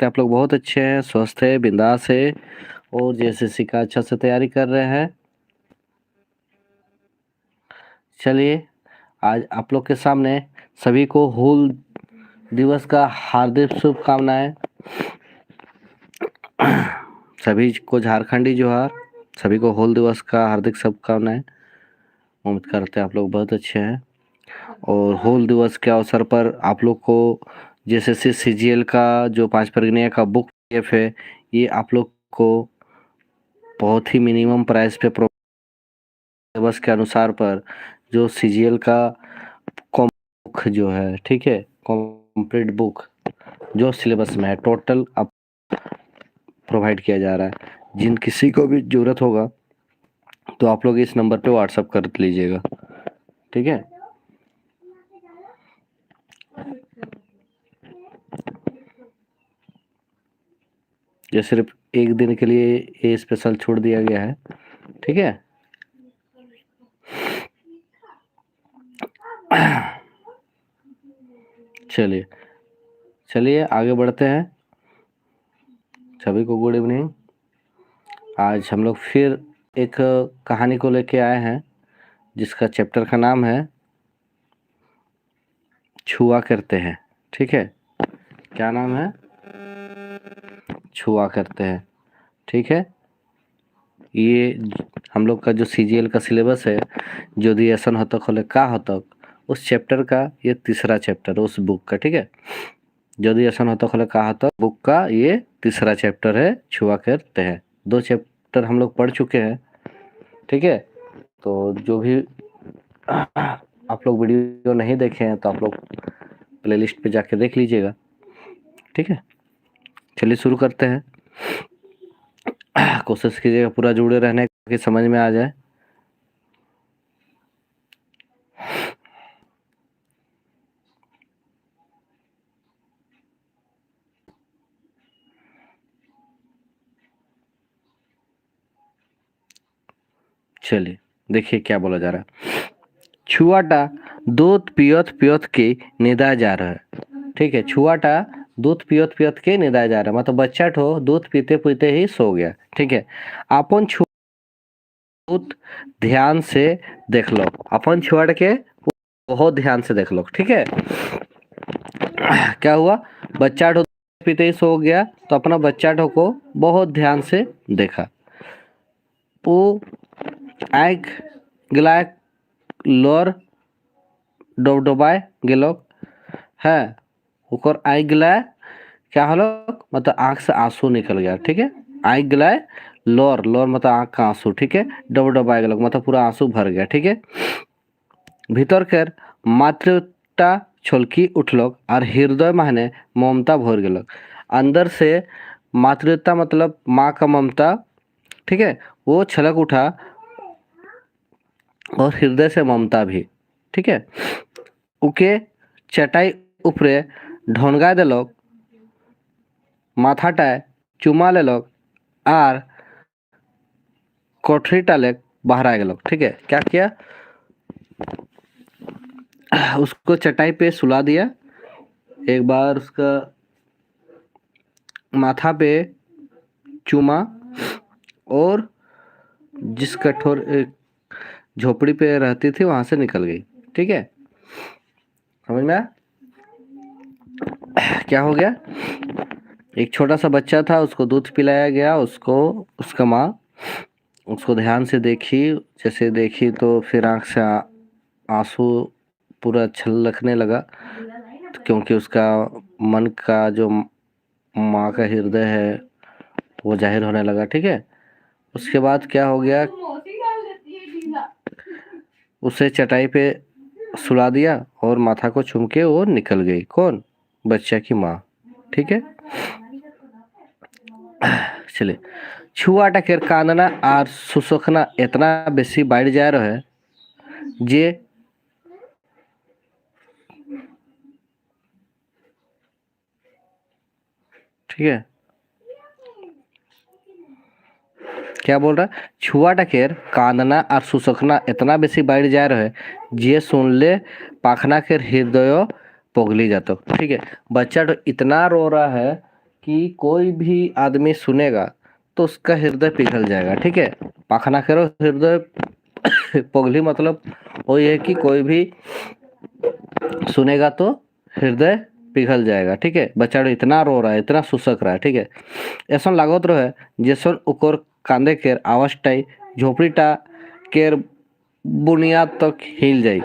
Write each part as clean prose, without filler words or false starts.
तो आप लोग बहुत अच्छे हैं, स्वस्थ है, बिंदास है और जेएसएससी का अच्छा से तैयारी कर रहे हैं। चलिए आज आप लोग के सामने सभी को हूल दिवस का हार्दिक शुभकामनाएं। सभी को झारखंडी जोहार, सभी को हूल दिवस का हार्दिक शुभकामनाएं। उम्मीद करते हैं आप लोग बहुत अच्छे हैं और हूल दिवस के अवसर पर आप लोग को जेएसएससी सीजीएल का जो 5 प्रगनिया का बुक पीडीएफ है, ये आप लोग को बहुत ही मिनिमम प्राइस पे सिलेबस के अनुसार पर जो सीजीएल का बुक जो है, ठीक है, कंप्लीट बुक जो सिलेबस में है टोटल अब प्रोवाइड किया जा रहा है। जिन किसी को भी जरूरत होगा तो आप लोग इस नंबर पे व्हाट्सअप कर लीजिएगा, ठीक है। ये सिर्फ एक दिन के लिए ये स्पेशल छूट दिया गया है, ठीक है। चलिए चलिए आगे बढ़ते हैं। सभी को गुड इवनिंग। आज हम लोग फिर एक कहानी को लेके आए हैं जिसका चैप्टर का नाम है छुआ करते हैं, ठीक है। क्या नाम है? छुआ करते हैं, ठीक है। ये हम लोग का जो सीजीएल का सिलेबस है, जो दिएसन होतक होले का होतक, उस चैप्टर का ये तीसरा चैप्टर उस बुक का, ठीक है। जो दिएसन होतक होले का होतक बुक का ये तीसरा चैप्टर है, छुआ करते हैं। 2 चैप्टर हम लोग पढ़ चुके हैं, ठीक है। तो जो भी आप लोग वीडियो नहीं देखे हैं तो आप लोग प्लेलिस्ट पे जाके देख लीजिएगा, ठीक है। चलिए शुरू करते हैं। कोशिश कीजिएगा पूरा जुड़े रहने की, समझ में आ जाए। चलिए देखिए क्या बोला जा रहा है। छुआटा दूध पियत पियत के निदा जा रहा है, ठीक है। छुआटा दूध पियत पियत के निदा जा रहा है, मतलब बच्चा ठो दूध पीते पीते ही सो गया, ठीक है। अपन बहुत ध्यान से देख लो, अपन छुआड़ के बहुत ध्यान से देख लो, ठीक है। क्या हुआ? बच्चा ठो पीते ही सो गया तो अपना बच्चा ठो को बहुत ध्यान से देखा। वो आँख गिलाय लोर डबडबाए गेलोक, है ओकर आँख गिलाय क्या हलो, मतलब आँख से आंसू निकल गया, ठीक है। आँख गिलाय लोर लोर मतलब आँख का आंसू, ठीक है। डबडबाए गेलोक मतलब पूरा आंसू भर गया, ठीक है। भीतर कर मातृता छलकी उठलोक और हृदय माने ममता भर गेलोक। अंदर से मातृता मतलब माँ का ममता, ठीक है, वो छलक उठा और हृदय से ममता भी, ठीक है। उके चटाई ऊपरे ढोनगा देलोक, माथाटाय चुमा लेलोक और कोठरी टाले बाहर आ गेलोक, ठीक है। क्या किया? उसको चटाई पे सुला दिया, एक बार उसका माथा पे चूमा और जिस कठोर झोपड़ी पे रहती थी वहां से निकल गई, ठीक है। समझ में आया? क्या हो गया? एक छोटा सा बच्चा था, उसको दूध पिलाया गया, उसको उसका माँ उसको ध्यान से देखी, जैसे देखी तो फिर आंख से आंसू पूरा छलकने लगा, क्योंकि उसका मन का जो माँ का हृदय है वो जाहिर होने लगा, ठीक है। उसके बाद क्या हो गया? उसे चटाई पे सुला दिया और माथा को चूम के वो निकल गई। कौन? बच्चा की माँ, ठीक है। चलिए, छुआटा केर कांदना और सुसखना इतना बेसी बढ़ जा रहा है जे ठीक है। क्या बोल रहा है? छुआटा केर कांदना और सुसखना इतना बेसी बढ़ जा रहा है जे सुनले पाखना केर हृदय पगली जातो, ठीक है। बच्चा तो इतना रो रहा है कि कोई भी आदमी सुनेगा तो उसका हृदय पिघल जाएगा। ठीक है, पाखना करो हृदय पगली मतलब वो ये है कि कोई भी सुनेगा तो हृदय पिघल जाएगा। ठीक है, बच्चा इतना रो रहा है, इतना सुसक रहा है। ठीक है, ऐसा लागत रहे जैसन उकर कांदे केर आवाजटाई झोपड़ीटा केर बुनियाद तक हिल जाई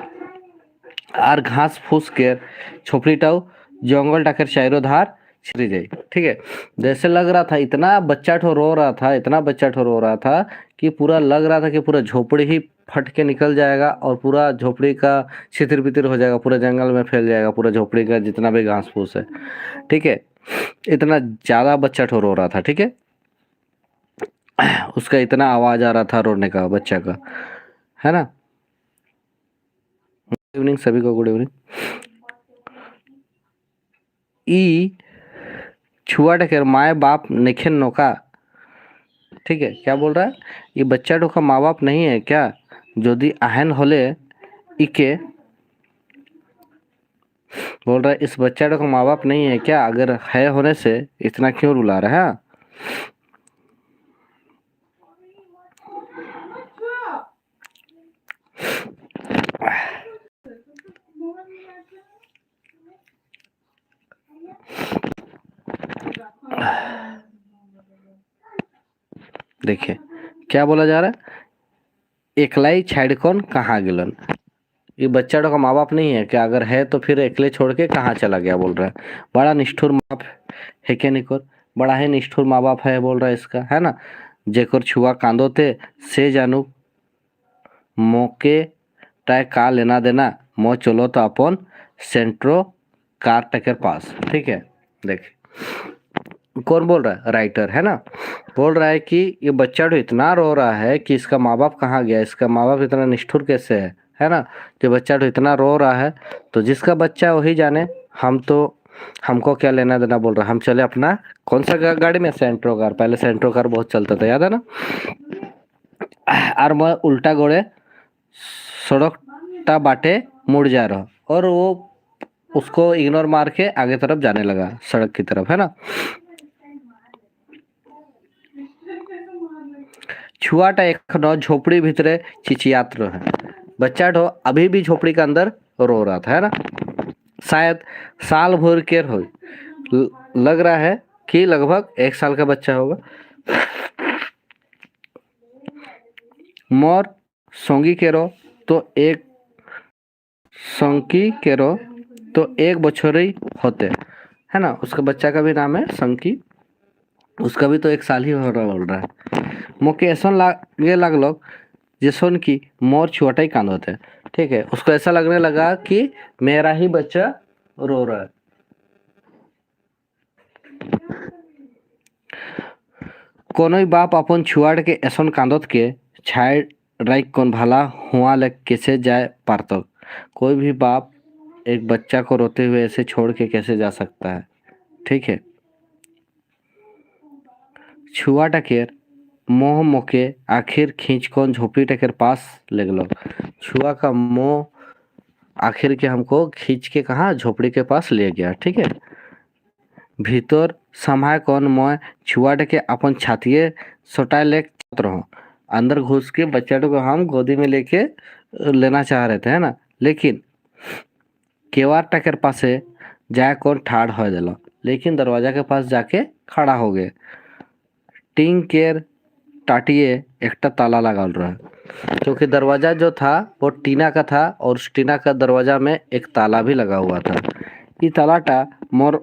और घास फूस केर झोपड़ीटाও जंगल टाकर चारों धार छिड़ी जाए। ठीक है, जैसे लग रहा था इतना बच्चा ठो रो रहा था, इतना बच्चा ठो रो रहा था कि पूरा लग रहा था कि पूरा झोपड़ी ही फट के निकल जाएगा और पूरा झोपड़ी का छितिर बितिर हो जाएगा, पूरा जंगल में फैल जाएगा, पूरा झोपड़ी का जितना भी घास फूस है। ठीक है, इतना ज्यादा बच्चा ठो रो रहा था। ठीक है, उसका इतना आवाज आ रहा था रोने का बच्चा का, है ना। गुड इवनिंग सभी को, गुड इवनिंग। ई छुआ के माए बाप निखिन नौका। ठीक है, क्या बोल रहा है, ये बच्चा का माँ बाप नहीं है क्या? यदि आहन होले इके बोल रहा है इस बच्चा का माँ बाप नहीं है क्या? अगर है होने से इतना क्यों रुला रहा है? देखिए क्या बोला जा रहा है, एकलाई छाड़कन कहाँ गिलन। ये बच्चा का माँ बाप नहीं है क्या? अगर है तो फिर अकेले छोड़ के कहाँ चला गया बोल रहा है। बड़ा निष्ठुर माँ बाप है क्या निकोर, बड़ा ही निष्ठुर माँ बाप है बोल रहा है इसका, है ना। जेकर छुआ कांदोते से जानू मोके टाय का लेना देना, मो चलो तो अपन सेंट्रो कार टकर पास। ठीक है, देखिए कौन बोल रहा है, राइटर है ना, बोल रहा है कि ये बच्चा तो इतना रो रहा है कि इसका माँ बाप कहाँ गया, इसका माँ बाप इतना निष्ठुर कैसे है ना। तो बच्चा तो इतना रो रहा है, तो जिसका बच्चा वही जाने, हम तो हमको क्या लेना देना बोल रहा है। हम चले अपना कौन सा गाड़ी में, सेंट्रो कार, पहले सेंट्रो कार बहुत चलता था, याद है ना। और मैं उल्टा गोड़े सड़क टा बाटे मुड़ जा रहा और वो उसको इग्नोर मार के आगे तरफ जाने लगा, सड़क की तरफ, है ना। छुआटा एक झोपड़ी भीतरे चिचियात रहे, बच्चा ढो अभी भी झोपड़ी के अंदर रो रहा था, है ना। शायद साल भर के हो, लग रहा है कि लगभग 1 साल का बच्चा होगा। मोर सोंगी केरो तो एक संकी केरो तो 1 बछोरी होते, है ना। उसका बच्चा का भी नाम है संकी, उसका भी तो 1 साल ही हो रहा बोल रहा है। मोके ऐसा लागे लगलो जैसन कि मोर छुआटा ही कांद होते। ठीक है, उसको ऐसा लगने लगा कि मेरा ही बच्चा रो रहा है। कोनो बाप अपन छुआड़ के ऐसा कांदत के छाड़ राइक कौन भला हुआ लग कैसे जाए पारतो। कोई भी बाप एक बच्चा को रोते हुए ऐसे छोड़ के कैसे जा सकता है। ठीक है, छुआ टकेर मोह मोके आखिर खींच कौन झोपड़ी टकेर पास ले गलो। छुआ का मोह आखिर के हमको खींच के कहा, झोपड़ी के पास ले गया। ठीक है, भीतर समाय कौन मोय छुआ टके अपन छातिए सोटा ले रहो, अंदर घुस के बच्चा को हम गोदी में लेके लेना चाह रहे थे, है ना। लेकिन केवार टकर पासे जाए कौन ठाड़ हो दिलो, लेकिन दरवाजा के पास जाके खड़ा हो गए। टिंग केर टाटिए एक ताला लगा रहा, क्योंकि दरवाजा जो था वो टीना का था और उस टीना का दरवाजा में एक ताला भी लगा हुआ था। ये तालाटा मोर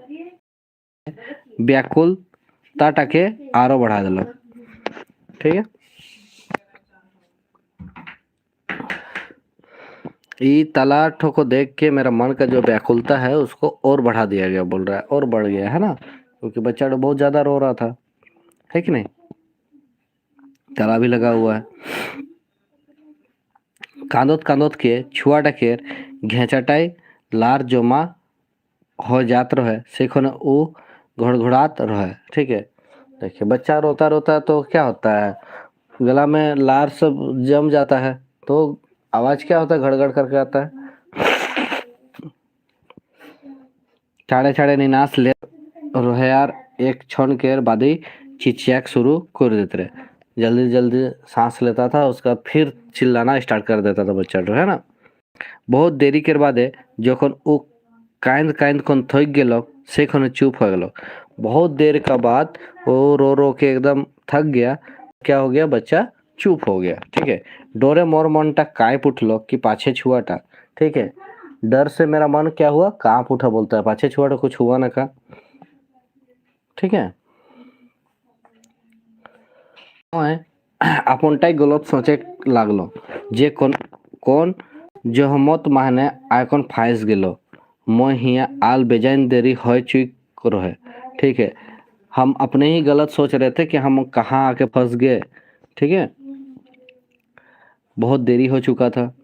व्याकुल ताटाके आरो बढ़ा दिलो। ठीक है, ये ताला ठो को देख के मेरा मन का जो व्याकुलता है उसको और बढ़ा दिया गया, बोल रहा है, और बढ़ गया, है ना, क्योंकि बच्चा तो बहुत ज्यादा रो रहा था, है कि नहीं। ताला भी लगा हुआ है। कांदोत कांदोत के छुआ टकेर घेचाटाई लार जमा हो जात रहे, सेखने वो घड़घड़ात रहे। ठीक है, देखिए बच्चा रोता रोता तो क्या होता है, गला में लार सब जम जाता है, तो आवाज क्या होता है, घड़घड़ करके आता है। छाड़े छाड़े निनास ले रहे यार, एक क्षण के बाद ही चिचियाक शुरू कर देते रहे, जल्दी जल्दी सांस लेता था, उसका फिर चिल्लाना स्टार्ट कर देता था बच्चा तो, है ना। बहुत देरी के बाद जखन वो कांद कांद कन थक गेल से चुप हो गल। बहुत देर का बाद वो रो रो के एकदम थक गया, क्या हो गया, बच्चा चुप हो गया। ठीक है, डोरे मोर मनटा काँप उठल कि पाछे छुआटा। ठीक है, डर से मेरा मन क्या हुआ, काँप उठा, बोलता है पाछे छुआटा कुछ हुआ ना का। ठीक है, आपनटाई गलत सोचे लागलो जे कौन जो मत माने आयकन फाइस गेलो, मैं हिया आल बेजान देरी हो चुक रहे। ठीक है, हम अपने ही गलत सोच रहे थे कि हम कहाँ आके फंस गए। ठीक है, बहुत देरी हो चुका था।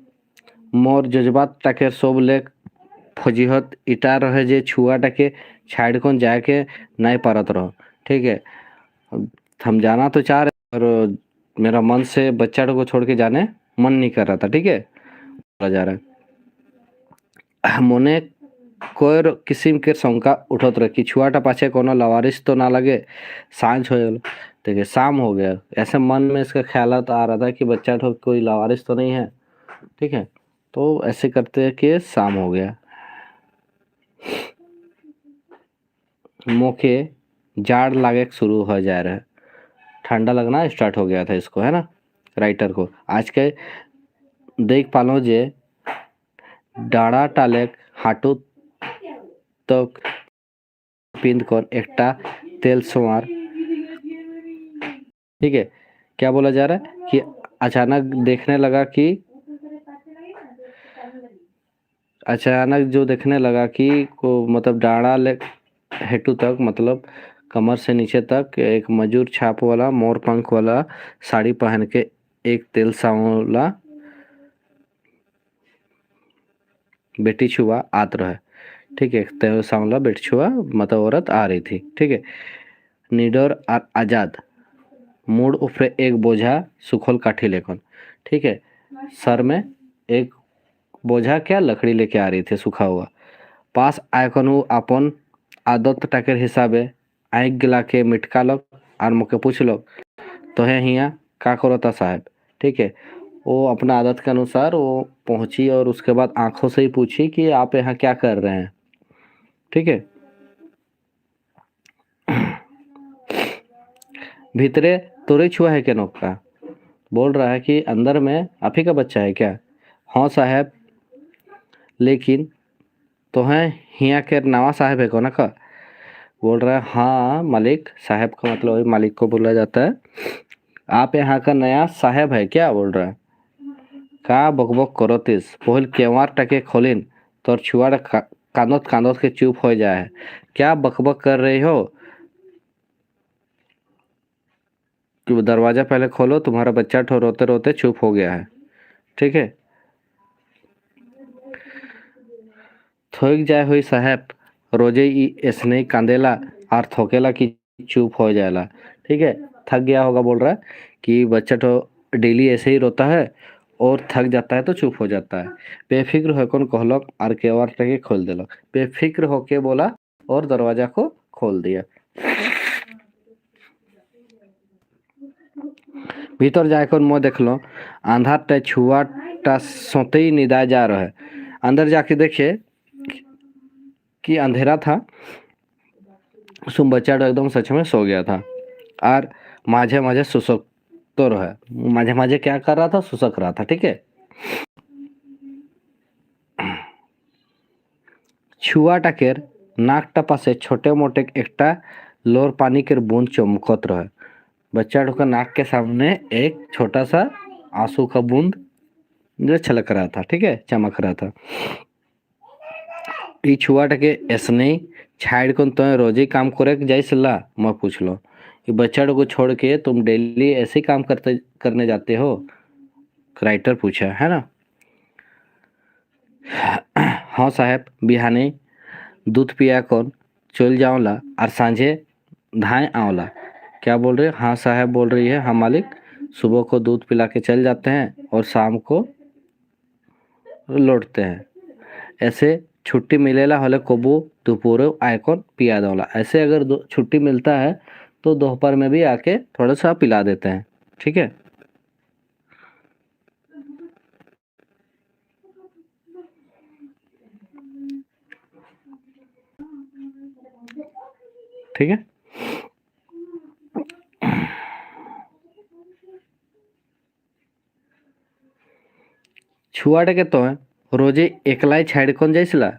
मोर जज्बात टाके सब ले फजीहत इटा रहे जे छुआ टाके छाड़ कौन जाके नहीं पारत रहो। ठीक है, हम जाना तो चाह रहे और मेरा मन से बच्चा को छोड़ के जाने मन नहीं कर रहा था। ठीक है, जा रहा है मोने कोई किस्म के शंका उठत रहे कि छुआटा पाछे कोनो लवारिस तो ना लगे, सांझ हो गल। ठीक है, शाम हो गया, ऐसे मन में इसका ख्याल आ रहा था कि बच्चा तो कोई लवारिस तो नहीं है। ठीक है, तो ऐसे करते कि शाम हो गया। मुँह जाड़ लागे शुरू हो जा रहा है, ठंडा लगना स्टार्ट हो गया था इसको, है ना, राइटर को। आज के देख पालो जे डाड़ा टाले हाटू तक पिंद कर एकटा तेल सवार। ठीक है, क्या बोला जा रहा है कि अचानक जो देखने लगा कि को मतलब डाड़ा ले हेटू तक, मतलब कमर से नीचे तक एक मजूर छाप वाला मोर पंख वाला साड़ी पहन के एक तेल सांवला बेटी छुआ आत रहे। ठीक है, तेल सांवला बेटी छुआ मतलब औरत आ रही थी। ठीक है, निडर और आजाद मूड ऊपरे एक बोझा सुखल काठी लेकर। ठीक है, सर में एक बोझा क्या लकड़ी लेके आ रही थी सूखा हुआ। पास आयकन अपन आदत टाकर हिसाबे आँख गिला के मिटका लो और मुके पूछ लो तो है हिया का करोता साहब। ठीक है, वो अपना आदत के अनुसार वो पहुंची और उसके बाद आंखों से ही पूछी कि आप यहाँ क्या कर रहे हैं। ठीक है, भीतरे तोरे छुआ है क्या नौका, बोल रहा है कि अंदर में आप ही का बच्चा है क्या। हाँ साहब, लेकिन तो है हिया के नवा साहब है कौन का, बोल रहा है हाँ मालिक, साहब का मतलब वही मालिक को बोला जाता है। आप यहाँ का नया साहब है क्या, बोल रहा है। का बकबक करो तिस पहल केवार टके खोलिन तोर छुआ कांदत कांदत के चुप हो जाए। क्या बकबक कर रही हो, कि दरवाजा पहले खोलो, तुम्हारा बच्चा ठो रोते रोते चुप हो गया है। ठीक है, थोक जाए हुई साहब रोजे ही ऐसने ही कांदेला और थोकेला कि चुप हो जाएला। ठीक है, थक गया होगा, बोल रहा है कि बच्चा तो डेली ऐसे ही रोता है और थक जाता है तो चुप हो जाता है। बेफिक्र होकर कहलक और केवार के खोल दिलक, बेफिक्र होके बोला और दरवाजा को खोल दिया। भीतर जाकर मुँह देखलो आंधा टे छुआ टा सोते ही निदाए जा रहा है। अंदर जाके देखे कि अंधेरा था, सुम बच्चा तो एकदम सच में सो गया था और माझे माझे सुसक तो रहा, माझे माझे क्या कर रहा था, सुसक रहा था। ठीक है, छुआ टाकेर नाकटा पासे छोटे मोटे एकटा लोर पानी के बूंद चमकत रहे। बच्चा का नाक के सामने एक छोटा सा आंसू का बूंद जो छलक रहा था। ठीक है, चमक रहा था। ई छुआटाके ऐसने छाड़ कर तो रोज ही काम करे जाइसला, मैं पूछ लो ये बच्चा को छोड़ के तुम डेली ऐसे ही काम करने जाते हो, राइटर पूछा, है ना। हाँ साहब, बिहाने दूध पिया कौन चल जाओला और सांझे धाए आवला। क्या बोल रहे, हाँ साहब बोल रही है, हाँ मालिक, सुबह को दूध पिला के चल जाते हैं और शाम को लौटते हैं। ऐसे छुट्टी मिलेला होले कबू दोपहर आयकन पिया दौला। ऐसे अगर छुट्टी मिलता है तो दोपहर में भी आके थोड़ा सा पिला देते हैं। ठीक है, ठीक है। छुआटे के तो है रोजे एकलाई छाड़ कौन जाइसला,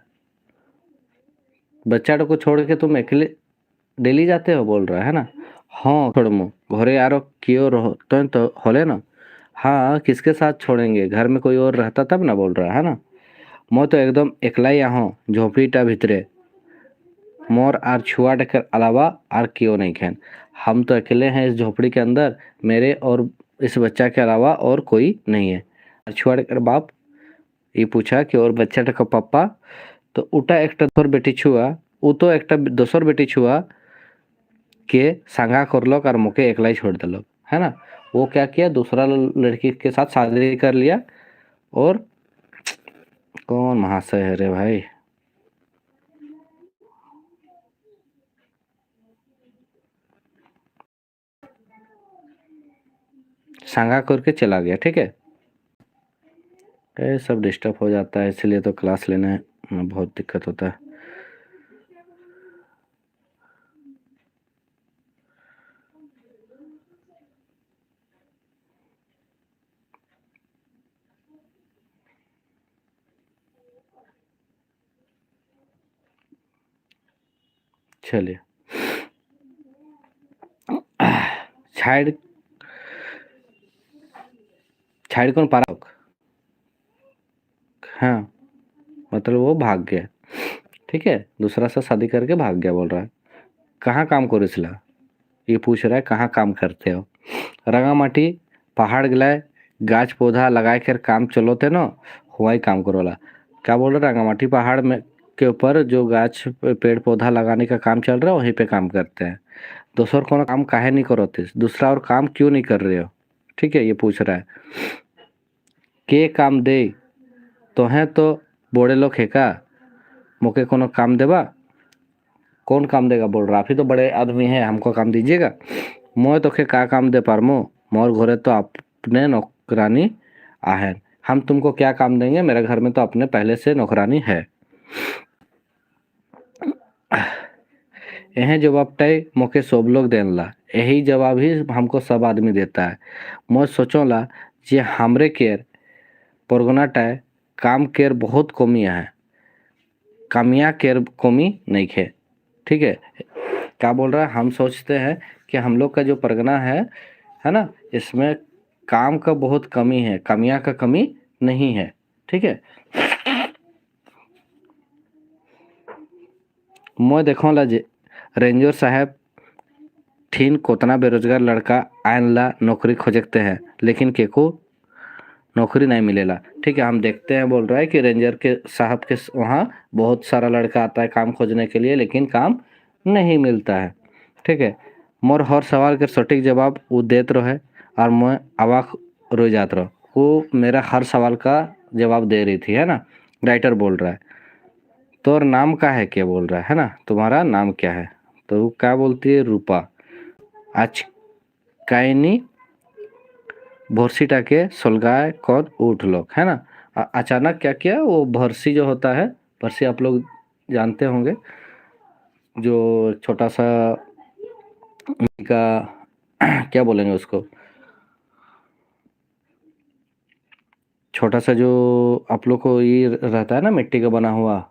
बच्चा को छोड़ के तुम अकेले डेली जाते हो बोल रहा है ना। हाँ छोड़ मु घरे यारो क्यों रहो तो होले ना। हाँ किसके साथ छोड़ेंगे, घर में कोई और रहता तब ना बोल रहा है ना। मैं तो एकदम एकला ही यहाँ झोपड़ीटा भीतरे, मोर आर छुआ के अलावा आर क्यों नहीं खेन। हम तो अकेले हैं इस झोपड़ी के अंदर, मेरे और इस बच्चा के अलावा और कोई नहीं है। छुआ के बाप ये पूछा कि और बच्चा का पापा, तो उटा एक दोसर बेटी छुआ, उ तो एक दोसर बेटी छुआ के संगा करलक और मुके एकला ही छोड़ दिलक है ना। वो क्या किया, दूसरा लड़की के साथ शादी कर लिया। और कौन महाशय है रे भाई, संगा करके चला गया। ठीक है, ये सब डिस्टर्ब हो जाता है, इसलिए तो क्लास लेने में बहुत दिक्कत होता है। चलिए, छाड़ छाड़ कौन पारा, हाँ मतलब वो भाग गया। ठीक है, दूसरा से शादी करके भाग गया बोल रहा है। कहाँ काम करो इसला, ये पूछ रहा है कहाँ काम करते हो। रंगामाटी पहाड़ गिलाए गाछ पौधा लगाए कर काम चलो थे ना, हुआ ही काम करोला। क्या बोल रहा है, रंगामाटी पहाड़ में के ऊपर जो गाछ पेड़ पौधा लगाने का काम चल रहा है वहीं पे काम करते हैं। दूसरा कोनो काम काहे नहीं करो थे, दूसरा और काम क्यों नहीं कर रहे हो। ठीक है, ये पूछ रहा है के काम दे तो है तो बोड़े लोग है का, मोके कोनो काम देबा, कौन काम देगा बोल रहा, आप ही तो बड़े आदमी हैं, हमको काम दीजिएगा। मैं तो के का काम दे पारमो, मोर घरे तो अपने नौकरानी आहेन, हम तुमको क्या काम देंगे, मेरे घर में तो अपने पहले से नौकरानी है। यही जवाब टाई मोके सब लोग देन ला, यही जवाब ही हमको सब आदमी देता है। मैं सोचोला जे हमरे केर परगना टाय काम केर बहुत कमी है, कामिया केर कमी नहीं है। ठीक है, क्या बोल रहा है, हम सोचते हैं कि हम लोग का जो परगना है ना, इसमें काम का बहुत कमी है, कामिया का कमी नहीं है। ठीक है, मैं देखो ला जे रेंजर साहब ठीन कोतना बेरोजगार लड़का आयन ला नौकरी खोजते हैं, लेकिन केको नौकरी नहीं मिलेला। ठीक है, हम देखते हैं बोल रहा है कि रेंजर के साहब के वहाँ बहुत सारा लड़का आता है काम खोजने के लिए, लेकिन काम नहीं मिलता है। ठीक है, मोर हर सवाल के सटीक जवाब वो देते रहे और मैं अवाक रो जात रहो। वो मेरा हर सवाल का जवाब दे रही थी है ना। राइटर बोल रहा है तो नाम का है क्या बोल रहा है ना, तुम्हारा नाम क्या है, तो वो क्या बोलती है, रूपा। आज काइनी भर्सीटा के सुलगाए कौन उठ लोग है ना। अचानक क्या किया, वो भर्सी जो होता है, भर्सी आप लोग जानते होंगे, जो छोटा सा का क्या बोलेंगे उसको, छोटा सा जो आप लोग को ये रहता है ना मिट्टी का बना हुआ,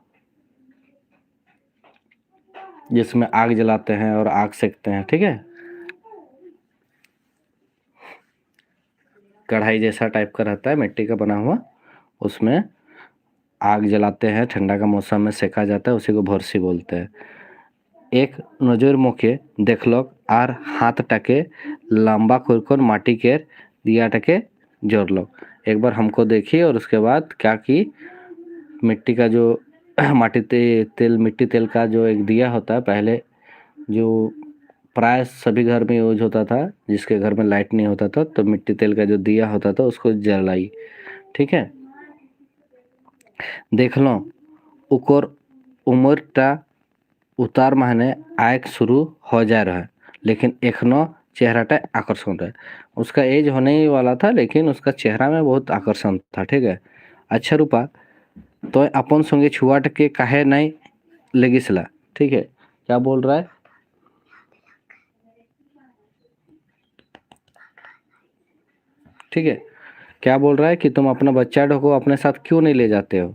जिसमें आग जलाते हैं और आग सेकते हैं। ठीक है, कढ़ाई जैसा टाइप का रहता है मिट्टी का बना हुआ, उसमें आग जलाते हैं, ठंडा का मौसम में सेका जाता है, उसी को भरसी बोलते हैं। एक नजर मुखे देखलक आर हाथ टाके लंबा कुरकुर माटी के दिया टाके जोड़लक। एक बार हमको देखी और उसके बाद क्या की, मिट्टी का जो माटी तेल मिट्टी तेल का जो एक दिया होता है, पहले जो प्राय सभी घर में यूज होता था, जिसके घर में लाइट नहीं होता था तो मिट्टी तेल का जो दिया होता था उसको जलाई। ठीक है, देख लो उकर उम्रटा उतार माने आयक शुरू हो जा रहा है, लेकिन एखनो चेहराटा आकर्षण है। उसका एज होने ही वाला था, लेकिन उसका चेहरा में बहुत आकर्षण था। ठीक है। अच्छा रूपा, तो अपन संगे छुआट के काहे नहीं लेगिसला। ठीक है, क्या बोल रहा है? ठीक है, क्या बोल रहा है कि तुम अपना बच्चा को अपने साथ क्यों नहीं ले जाते हो?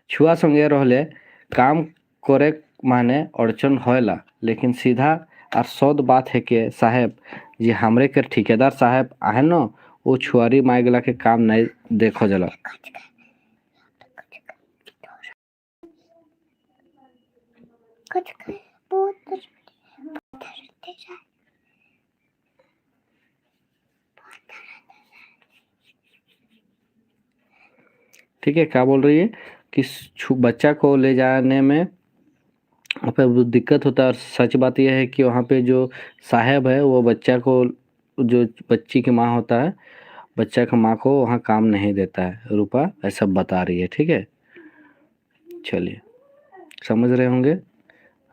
छुआ संगे रहले काम करे माने अड़चन होएला, लेकिन सीधा और सौद बात है कि साहेब जी हमरे के ठेकेदार साहब आहे न, वो छुआरी मांगला के काम नहीं देखो जला। ठीक है, क्या बोल रही है कि बच्चा को ले जाने में वहाँ पे वो दिक्कत होता है। और सच बात यह है कि वहाँ पे जो साहब है वो बच्चा को, जो बच्ची की माँ होता है, बच्चा का माँ को वहाँ काम नहीं देता है। रूपा ऐसा बता रही है। ठीक है, चलिए, समझ रहे होंगे।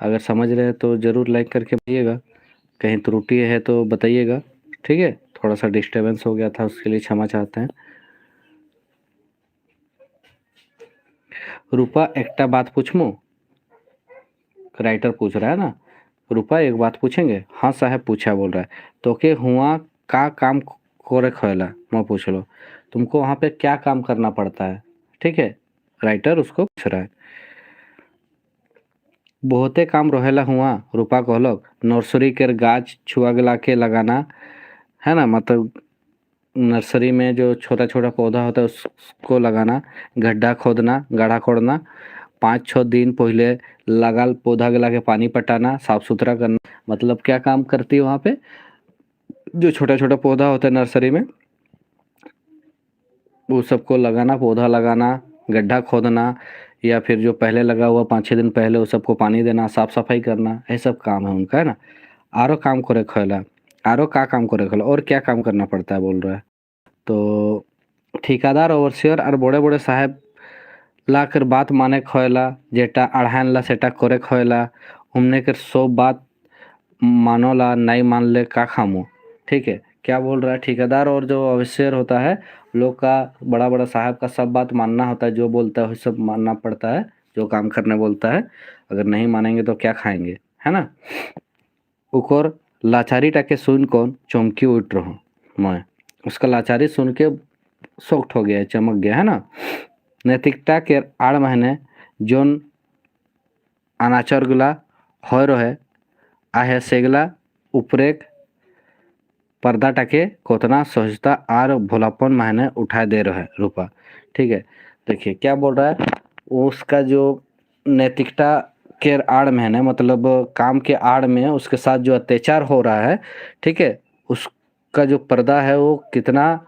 अगर समझ रहे हैं तो ज़रूर लाइक करके बताइएगा, कहीं त्रुटि है तो बताइएगा। ठीक है, थोड़ा सा डिस्टर्बेंस हो गया था, उसके लिए क्षमा चाहते हैं। रूपा एकटा बात पूछूं? राइटर पूछ रहा है ना। रूपा एक बात पूछेंगे? हाँ साहब पूछा, बोल रहा है। तो के हुआ का काम करे खोला, मैं पूछ लो तुमको वहाँ पे क्या काम करना पड़ता है। ठीक है, राइटर उसको पूछ रहा है। बहुते काम रहेला हुआ, रूपा कहलक। नर्सरी के गाछ छुआ गला के लगाना है ना, मतलब नर्सरी में जो छोटा छोटा पौधा होता है उसको लगाना, गड्ढा खोदना, गाढ़ा खोदना, 5-6 दिन पहले लगाल पौधा गला के पानी पटाना, साफ सुथरा करना। मतलब क्या काम करती है वहाँ पे? जो छोटा छोटा पौधा होता है नर्सरी में, वो सबको लगाना, पौधा लगाना, गड्ढा खोदना, या फिर जो पहले लगा हुआ 5-6 दिन पहले वो सबको पानी देना, साफ सफाई करना, ये सब काम है उनका, है ना। आरो काम करे खोला, आरो का काम करे खोला, और क्या काम करना पड़ता है बोल रहा है। तो ठेकेदार ओवरसियर और बड़े बड़े साहब लाकर बात माने खोला, जेटा अढ़ान ला सेटा करे खोला, हमने के सब बात मानो ला, नहीं मान ले का खामो। ठीक है, क्या बोल रहा है? ठेकेदार और जो ओवरसियर होता है, लोग का, बड़ा बड़ा साहब का सब बात मानना होता है, जो बोलता है वो सब मानना पड़ता है, जो काम करने बोलता है। अगर नहीं मानेंगे तो क्या खाएंगे, है ना। उकर लाचारी टाके सुन कौन चमकी उठ रहा, मैं उसका लाचारी सुन के सॉफ्ट हो गया है, चमक गया, है ना। नैतिकता के आड़ महीने जोन अनाचरगुला हो रहे आहे सेगला उपरेक पर्दाटाके कोतना सहजता और भोलापन मायने उठा दे रहा है रूपा। ठीक है, देखिए क्या बोल रहा है। उसका जो नैतिकता के आड़ में है ना, मतलब काम के आड़ में उसके साथ जो अत्याचार हो रहा है, ठीक है, उसका जो पर्दा है वो कितना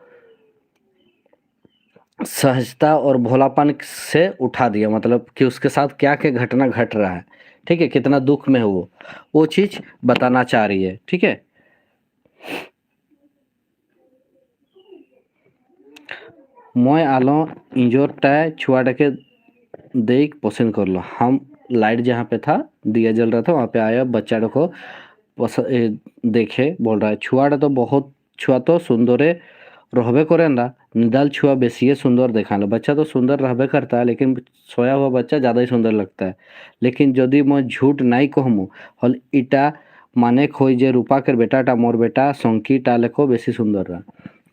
सहजता और भोलापन से उठा दिया, मतलब कि उसके साथ क्या क्या घटना घट रहा है। ठीक है, कितना दुख में है वो चीज बताना चाह रही है। ठीक है, मैं आलो इंजोरटाय छुआटाके देख पसंद कर लो। हम लाइट जहाँ पे था, दिया जल रहा था, वहाँ पे आया, बच्चा को देखे, बोल रहा है छुआटा तो बहुत, छुआ तो सुंदरे रहबे करें ना, निदाल छुआ बेसिए सुंदर देखा लो। बच्चा तो सुंदर रहबे करता है, लेकिन सोया हुआ बच्चा ज़्यादा ही सुंदर लगता है। लेकिन यदि मैं झूठ नहीं कहूँ, हल इटा माने खोई जे रूपा के बेटाटा मोर बेटा संकी टाले को बेसी सुंदर रहा।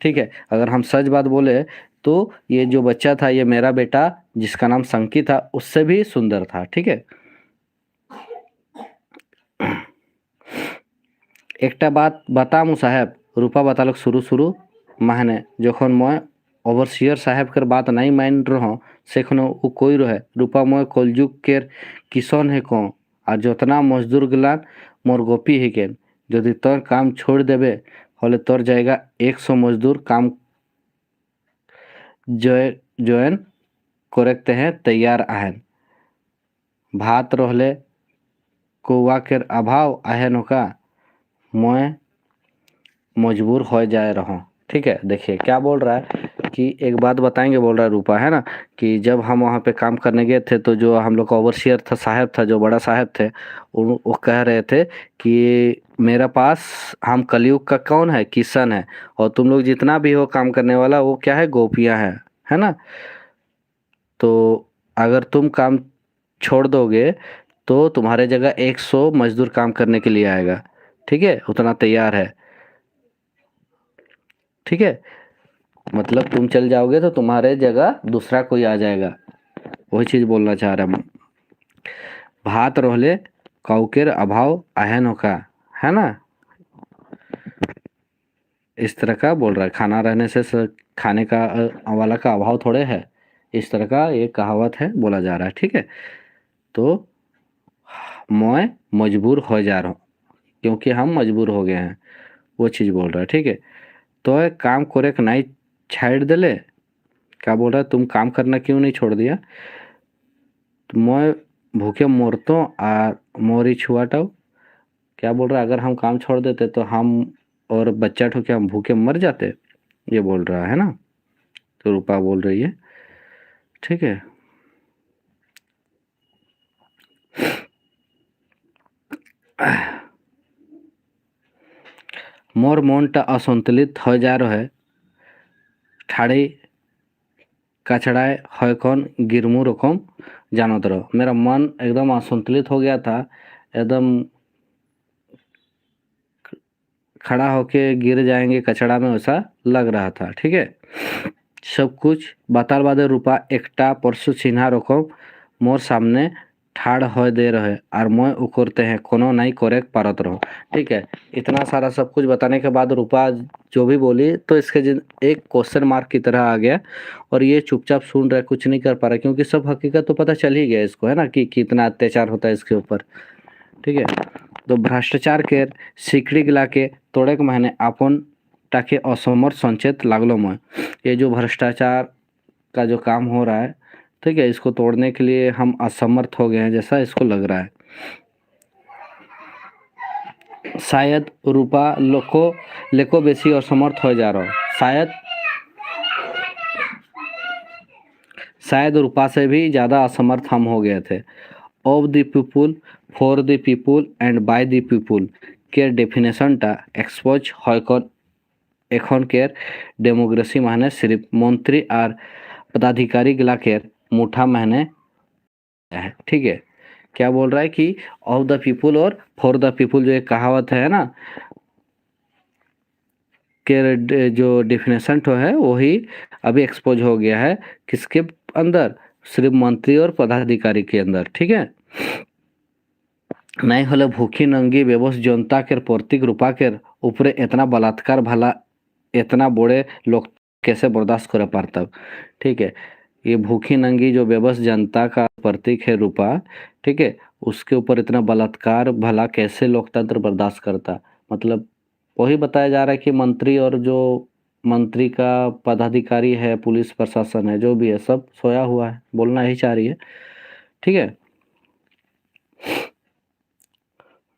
ठीक है, अगर हम सच बात बोले तो ये जो बच्चा था, ये मेरा बेटा जिसका नाम संकी था, उससे भी सुंदर था। ठीक है, एकटा बात बतामु साहेब, रूपा बतालक शुरू शुरू माहने जखन मैं ओवरसियर साहेब कर बात नहीं मान रहा सेखनो वो कोई रहे। रूपा मैं कलजुग केर किसान है को, आ जोतना मजदूर गलान मोर गोपी है के, यदि तोर काम छोड़ देबे हले तोर जाएगा 100 मजदूर काम जॉइन करते हैं तैयार आहन। भात रहले कौआ के अभाव आहे नौका मैं मजबूर हो जाए रहा। ठीक है, देखिए क्या बोल रहा है कि एक बात बताएंगे, बोल रहा है रूपा, है ना, कि जब हम वहाँ पे काम करने गए थे तो जो हम लोग का ओवरसियर था, साहब था, जो बड़ा साहब थे, वो कह रहे थे कि मेरा पास हम कलयुग का कौन है, किशन है, और तुम लोग जितना भी हो काम करने वाला वो क्या है, गोपियाँ है ना। तो अगर तुम काम छोड़ दोगे तो तुम्हारे जगह 100 मजदूर काम करने के लिए आएगा। ठीक है, उतना तैयार है। ठीक है, मतलब तुम चल जाओगे तो तुम्हारे जगह दूसरा कोई आ जाएगा, वही चीज बोलना चाह रहा हूँ। भात रोहले काउकेर अभाव आहन का, है ना, इस तरह का बोल रहा है। खाना रहने से खाने का वाला का अभाव थोड़े है, इस तरह का एक कहावत है, बोला जा रहा है। ठीक है, तो मैं मजबूर हो जा रहा हूँ क्योंकि हम मजबूर हो गए हैं, वो चीज़ बोल रहा है। ठीक है, तो एक काम करे नहीं छाड़ दे ले, क्या बोल रहा है, तुम काम करना क्यों नहीं छोड़ दिया, तो मैं भूखे मरतो और मोरी छुआटाओ। क्या बोल रहा है, अगर हम काम छोड़ देते तो हम और बच्चा ठो क्या हम भूखे मर जाते, ये बोल रहा है ना। तो रूपा बोल रही है। ठीक है, मोर मनटा असंतुलित हो जा रहा है, ठाड़ी कचड़ाए है कौन गिरमू रकम जानत रहो। मेरा मन एकदम असंतुलित हो गया था, एकदम खड़ा होके गिर जाएंगे कचड़ा में, वैसा लग रहा था। ठीक है, सब कुछ बताल बादे रूपा एकटा परसु चिन्हा रकम मोर सामने ठाड़ हो दे रहे और मैं उकरते हैं कोनो नहीं करे पारत रहो। ठीक है, इतना सारा सब कुछ बताने के बाद रूपा जो भी बोली तो इसके एक क्वेश्चन मार्क की तरह आ गया, और ये चुपचाप सुन रहा है, कुछ नहीं कर पा रहा, क्योंकि सब हकीकत तो पता चल ही गया इसको, है ना, कि कितना अत्याचार होता है इसके ऊपर। ठीक है, तो भ्रष्टाचार के सिकड़ी गिला के तोड़े के महीने अपन टाके असमर्थ संचेत लागलो मैं। ये जो भ्रष्टाचार का जो काम हो रहा है, ठीक है, इसको तोड़ने के लिए हम असमर्थ हो गए हैं जैसा इसको लग रहा है। शायद रूपा लेको बेसी असमर्थ हो जा रहा हो, शायद रूपा से भी ज़्यादा असमर्थ हम हो गए थे। Of the people, for the people and by the people के डेफिनेशनटा एक्सपोज হয় एखनकर डेमोक्रेसी माने सिर्फ मंत्री और पदाधिकारी गिला के मुठा महीने है। ठीक है, क्या बोल रहा है कि ऑफ द पीपुल और फॉर द पीपुल जो एक कहावत है ना, के जो डेफिनेशन तो है वही अभी एक्सपोज हो गया है, किसके अंदर, सिर्फ मंत्री और पदाधिकारी के अंदर। ठीक है, नहीं होले भूखी नंगी बेबस जनता के प्रतीक रूपा के ऊपर इतना बलात्कार भला इतना बड़े लोग कैसे बर्दाश्त कर पाता। ठीक है, ये भूखी नंगी जो बेबस जनता का प्रतीक है रूपा, ठीक है, उसके ऊपर इतना बलात्कार भला कैसे लोकतंत्र बर्दाश्त करता। मतलब वही बताया जा रहा है कि मंत्री और जो मंत्री का पदाधिकारी है, पुलिस प्रशासन है, जो भी है, सब सोया हुआ है, बोलना ही चाह रही है। ठीक है,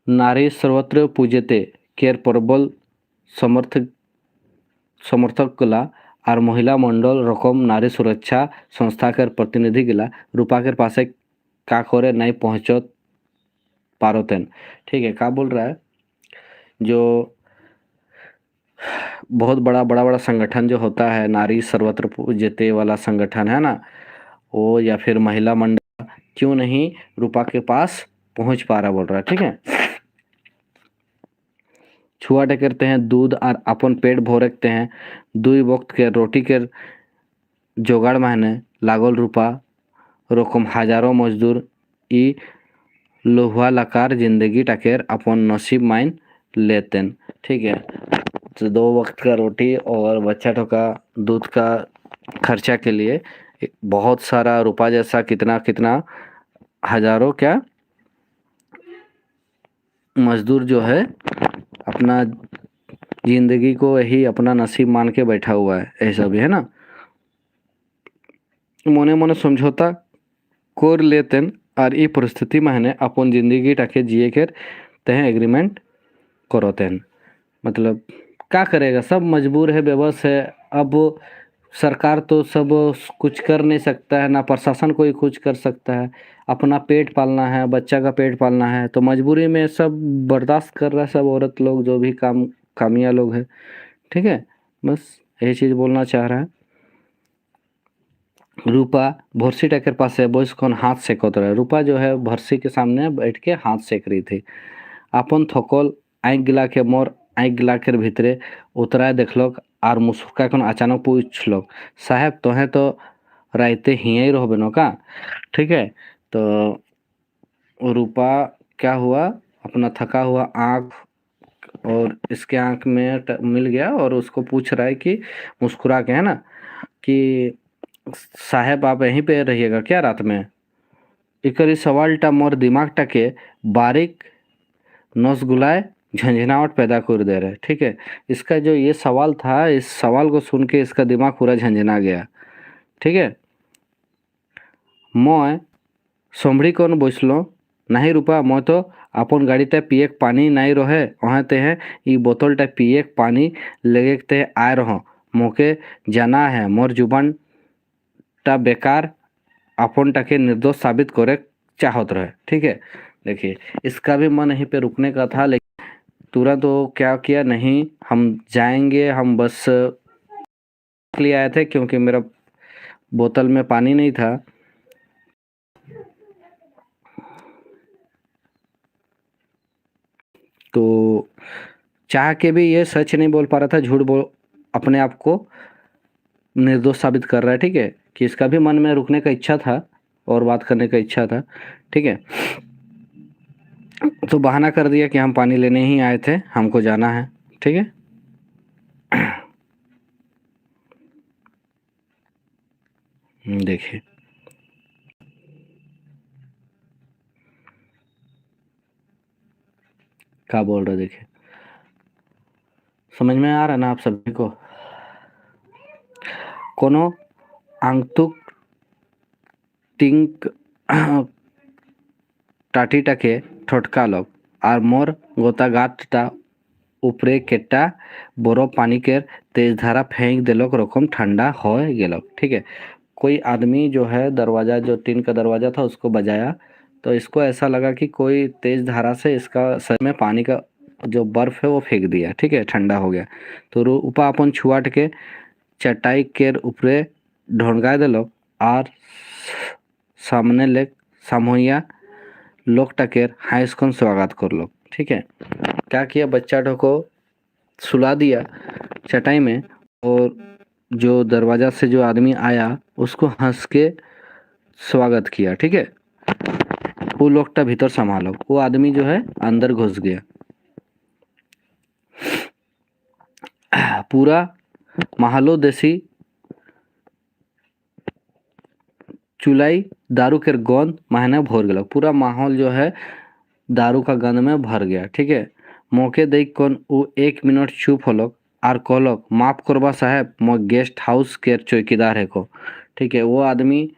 नारी सर्वत्र पूजते केर प्रबल समर्थक समर्थक गला और महिला मंडल रकम नारी सुरक्षा संस्था के प्रतिनिधि गिला रूपा के पास का करे नहीं पहुँच पारोतेन। ठीक है, क्या बोल रहा है, जो बहुत बड़ा बड़ा बड़ा संगठन जो होता है, नारी सर्वत्र पूजते वाला संगठन है ना, वो या फिर महिला मंडल क्यों नहीं रूपा के पास पहुंच पा रहा, बोल रहा है। ठीक है, छुआटे करते हैं दूध और अपन पेट भोरकते हैं, दुई वक्त के रोटी के जोगाड़ महीने लागल रूपा रकम हजारों मजदूर ई लोहुआ लकार जिंदगी टाकेर अपन नसीब माइन लेतेन। ठीक है, तो 2 वक्त का रोटी और बच्चा ठोका दूध का खर्चा के लिए बहुत सारा रुपया जैसा कितना कितना हजारों क्या मजदूर जो है अपना जिंदगी को यही अपना नसीब मान के बैठा हुआ है, ऐसा भी है ना। मोने मोने समझौता कर लेतेन और ये परिस्थिति में है अपन जिंदगी टाके जिए के तह एग्रीमेंट करोते हैं। मतलब क्या करेगा, सब मजबूर है, बेबस है। अब सरकार तो सब कुछ कर नहीं सकता है, ना प्रशासन कोई कुछ कर सकता है। अपना पेट पालना है, बच्चा का पेट पालना है, तो मजबूरी में सब बर्दाश्त कर रहा है, सब औरत लोग जो भी कामिया लोग हैं। ठीक है, बस यही चीज़ बोलना चाह रहा है। रूपा भर्सी टाकर पास है बोस कौन हाथ सेकत रहे। रूपा जो है भर्सी के सामने बैठ के हाथ सेक रही थी। अपन थकल आँख गिला के मोर आँख गिला के भीतरे उतराए देखलक और मुस्कुरा कन अचानक पूछलक, साहेब तोहे तो राइते हियई रहबे न का। ठीक है, तो रूपा क्या हुआ, अपना थका हुआ आँख और इसके आँख में मिल गया और उसको पूछ रहा है कि मुस्कुरा के, है ना, कि साहेब आप यहीं पे रहिएगा क्या रात में। इकर इस सवालटा मोर दिमागटा के बारीक नस गुलाए झंझनाहट पैदा कर दे रहे। ठीक है, इसका जो ये सवाल था, इस सवाल को सुन के इसका दिमाग पूरा झंझना गया। ठीक है, मैं संभड़ी कौन बसलो, नहीं रूपा मैं तो अपन गाड़ीटा पिए पानी नहीं रहे वहाँते हैं, ये बोतलटा पिए पानी लगे ते आए रहो, मोके जाना है मोर जुबान टा बेकार अपन टाके निर्दोष साबित करे चाहत रहे। ठीक है, देखिए इसका भी मन यहीं पे रुकने का था, लेकिन तुरंत वो क्या किया, नहीं हम जाएंगे, हम बस लिए आए थे क्योंकि मेरा बोतल में पानी नहीं था। तो चाह के भी ये सच नहीं बोल पा रहा था, झूठ बोल अपने आप को निर्दोष साबित कर रहा है। ठीक है, कि इसका भी मन में रुकने का इच्छा था और बात करने का इच्छा था। ठीक है, तो बहाना कर दिया कि हम पानी लेने ही आए थे, हमको जाना है। ठीक है, देखिए क्या बोल रहे, देखिए समझ में आ रहा ना आप सभी को। कोनो आंगतुक टिंक टाटीटाके ठटका लोग और मोर गोतागातटा ऊपरे केटा बरफ पानी के तेज धारा फेंक दिलक, रकम ठंडा हो गेलक। ठीक है, कोई आदमी जो है दरवाज़ा, जो टीन का दरवाज़ा था उसको बजाया, तो इसको ऐसा लगा कि कोई तेज धारा से इसका सर में पानी का जो बर्फ़ है वो फेंक दिया। ठीक है, ठंडा हो गया। तो रूपा अपन छुआट के चटाई के ऊपरे ढोंगा दिलक और सामने ले सामोया लोग टकेर हाईस्कूल स्वागत कर लो। ठीक है, क्या किया, बच्चा को सुला दिया चटाई में और जो दरवाज़ा से जो आदमी आया उसको हंस के स्वागत किया। ठीक है, वो लोगटा भीतर संभालो, वो आदमी जो है अंदर घुस गया। पूरा महलो देसी चुलाई दारू के गंध महीना भर गया। पूरा माहौल जो है दारू का गंध में भर गया। ठीक है, मौके देख कौन वो 1 मिनट चुप होलक और कहलक, माफ़ करबा साहब, मैं गेस्ट हाउस के चौकीदार है को। ठीक है, वो आदमी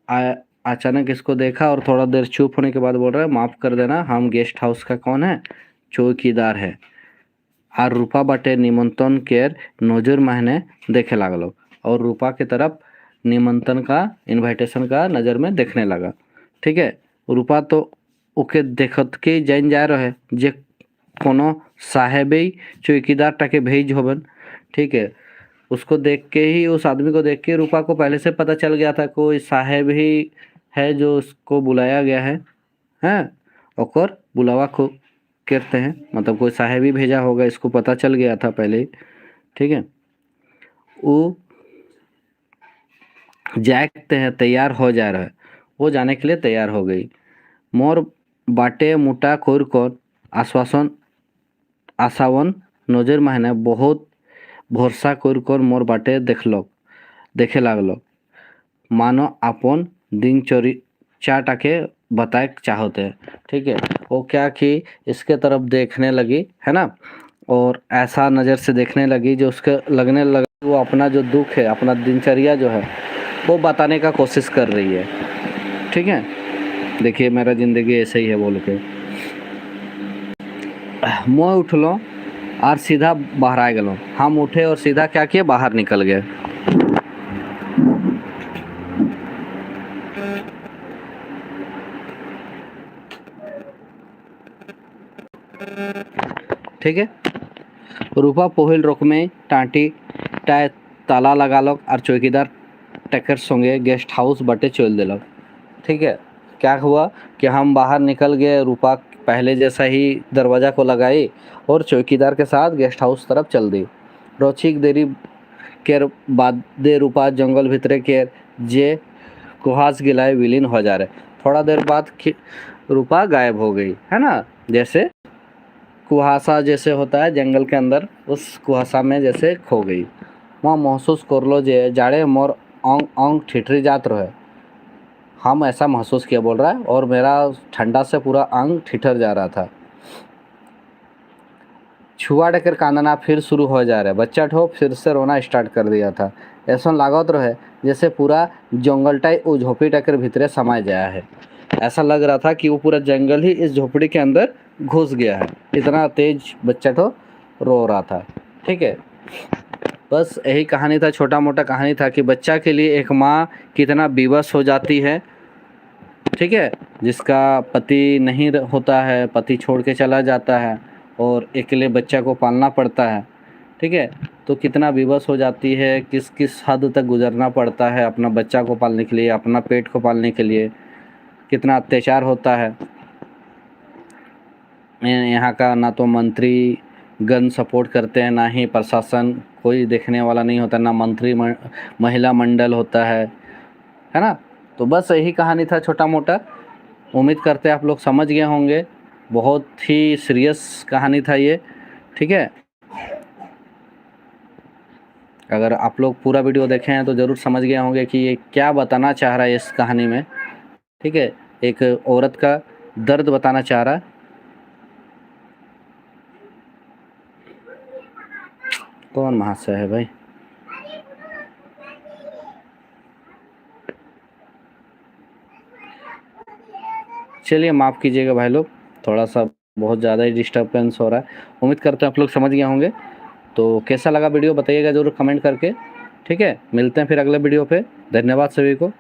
अचानक इसको देखा और थोड़ा देर चुप होने के बाद बोल रहा है, माफ़ कर देना, हम गेस्ट हाउस का कौन है, चौकीदार है। और रूपा बाटे निमंत्रण के नजर महीने देखे लागलो और रूपा के तरफ निमंत्रण का, इनविटेशन का नज़र में देखने लगा। ठीक है, रूपा तो ओके देखत के जान जा रहे जे कोनो साहेबे चौकीदार टाके भेज होबन। ठीक है, उसको देख के ही, उस आदमी को देख के रूपा को पहले से पता चल गया था कोई साहेब ही है जो उसको बुलाया गया है। हैं, और बुलावा को करते हैं, मतलब कोई साहेब ही भेजा होगा, इसको पता चल गया था पहले ही। ठीक है, वो जागते हैं, तैयार हो जा रहा है, वो जाने के लिए तैयार हो गई। मोर बाटे मुटा कोर कौन आश्वासन आशावन नजर महीने बहुत भरोसा कर मोर बाटे देखे लागलो, मानो अपन दिनचर्याटाके बताए चाहते हैं। ठीक है, वो क्या कि इसके तरफ देखने लगी, है ना, और ऐसा नज़र से देखने लगी जो उसके लगने लगा वो अपना जो दुख है, अपना दिनचर्या जो है वो बताने का कोशिश कर रही है। ठीक है, देखिए मेरा ज़िंदगी ऐसे ही है बोल के मैं उठलो और सीधा बाहर आ गलो। हम उठे और सीधा क्या किए, बाहर निकल गए। ठीक है। रूपा पोहिल रोक में टाँटी टाय ताला लगा लो और चौकीदार टक्कर संगे गेस्ट हाउस बटे चल दिलक। ठीक है। क्या हुआ कि हम बाहर निकल गए, रूपा पहले जैसा ही दरवाज़ा को लगाई और चौकीदार के साथ गेस्ट हाउस तरफ चल दी। रोचिक देरी केर बाद दे रूपा जंगल भितरे केर जे कुहास गिलाए विलीन हो जा रहे। थोड़ा देर बाद रूपा गायब हो गई, है ना। जैसे कुहासा जैसे होता है जंगल के अंदर, उस कुहासा में जैसे खो गई। वहाँ महसूस कर लो जे जाड़े मोर अंग अंग ठिठरी जात रहे। हम ऐसा महसूस किया बोल रहा है, और मेरा ठंडा से पूरा अंग ठिठर जा रहा था। छुआ डकर कांदना फिर शुरू हो जा रहा है। बच्चा ठो फिर से रोना स्टार्ट कर दिया था। ऐसा लागत रहे जैसे पूरा जंगलटाई वो झोपड़ी टकर भीतरे समाये जाया है। ऐसा लग रहा था कि वो पूरा जंगल ही इस झोपड़ी के अंदर घुस गया है, इतना तेज बच्चा ठो रो रहा था। ठीक है। बस यही कहानी था, छोटा मोटा कहानी था कि बच्चा के लिए एक माँ कितना विवश हो जाती है। ठीक है। जिसका पति नहीं होता है, पति छोड़ के चला जाता है और अकेले बच्चा को पालना पड़ता है। ठीक है। तो कितना विवश हो जाती है, किस किस हद तक गुजरना पड़ता है अपना बच्चा को पालने के लिए, अपना पेट को पालने के लिए, कितना अत्याचार होता है। यहाँ का ना तो मंत्री गण सपोर्ट करते हैं, ना ही प्रशासन, कोई देखने वाला नहीं होता, ना मंत्री महिला मंडल होता है ना। तो बस यही कहानी था छोटा मोटा। उम्मीद करते हैं आप लोग समझ गए होंगे। बहुत ही सीरियस कहानी था ये। ठीक है। अगर आप लोग पूरा वीडियो देखे हैं तो ज़रूर समझ गए होंगे कि ये क्या बताना चाह रहा है इस कहानी में। ठीक है। एक औरत का दर्द बताना चाह रहा है। कौन महाशय है भाई? चलिए माफ़ कीजिएगा भाई लोग, थोड़ा सा बहुत ज़्यादा ही डिस्टर्बेंस हो रहा है। उम्मीद करते हैं आप लोग समझ गए होंगे। तो कैसा लगा वीडियो बताइएगा ज़रूर कमेंट करके। ठीक है। मिलते हैं फिर अगले वीडियो पे। धन्यवाद सभी को।